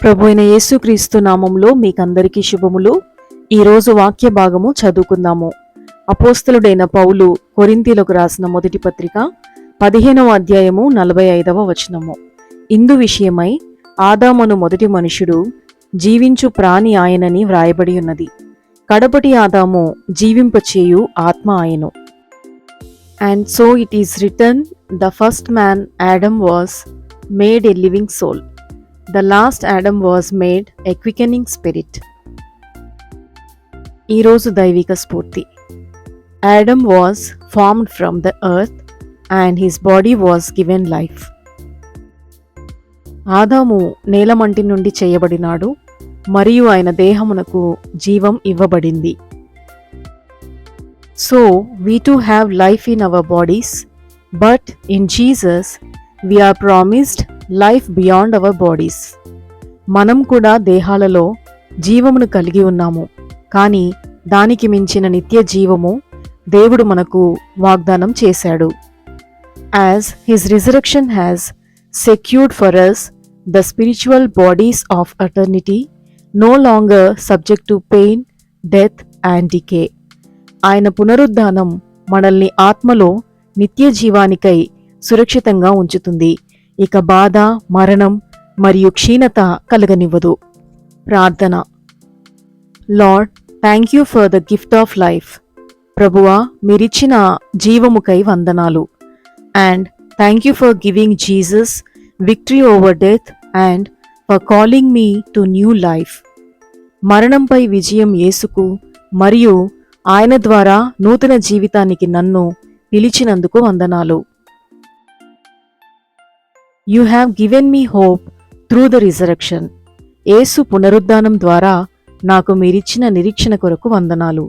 ప్రభు అయిన యేసుక్రీస్తు నామంలో మీకందరికీ శుభములు. ఈరోజు వాక్య భాగము చదువుకుందాము. అపోస్తలుడైన పౌలు కొరింథీలకు రాసిన మొదటి పత్రిక 15వ అధ్యాయము 45వ వచనము. ఇందు విషయమై ఆదామును మొదటి మనుషుడు, జీవించు ప్రాణి ఆయనని వ్రాయబడి ఉన్నది. కడపటి ఆదాము జీవింపచేయు ఆత్మ ఆయను. And so it is written, the first man Adam was made a living soul. The last Adam was made a quickening spirit. ఈరోజు దైవిక స్ఫూర్తి. Adam was formed from the earth and his body was given life. ఆదాము నేలమంటి నుండి చేయబడినాడు మరియు ఆయన దేహమునకు జీవం ఇవ్వబడింది. So we too have life in our bodies, but in Jesus we are promised life beyond our bodies. మనం కూడా దేహాలలో జీవమును కలిగి ఉన్నాము, కానీ దానికి మించిన నిత్య జీవము దేవుడు మనకు వాగ్దానం చేశాడు. As his resurrection has secured for us the spiritual bodies of eternity, no longer subject to pain, death and decay. ఆయన పునరుద్ధానం మనల్ని ఆత్మలో నిత్య జీవానికై సురక్షితంగా ఉంచుతుంది. ఇక బాధ, మరణం మరియు క్షీణత కలగనివ్వదు. ప్రార్థన. Lord, thank you for the gift of life. ప్రభువా, మీరిచ్చిన జీవముకై వందనాలు. And thank you for giving Jesus victory over death and for calling me to new life. మరణంపై విజయం యేసుకు మరియు ఆయన ద్వారా నూతన జీవితానికి నన్ను పిలిచినందుకు వందనాలు. You have given me hope through the resurrection. యేసు పునరుద్ధానం ద్వారా నాకు మీరిచ్చిన నిరీక్షణ కొరకు వందనాలు.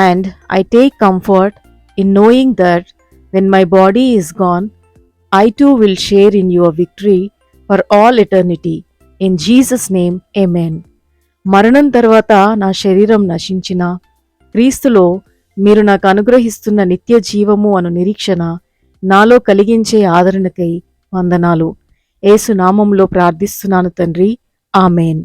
And I take comfort in knowing that when my body is gone, I too will share in your victory for all eternity. In Jesus' name, Amen. మరణం తర్వాత నా శరీరం నశించిన క్రీస్తులో మీరు నాకు అనుగ్రహిస్తున్న నిత్య జీవము అను నిరీక్షణ నాలో కలిగించే ఆదరణకై వందనాలు. యేసు నామములో ప్రార్థిస్తున్నాను తండ్రి. ఆమేన్.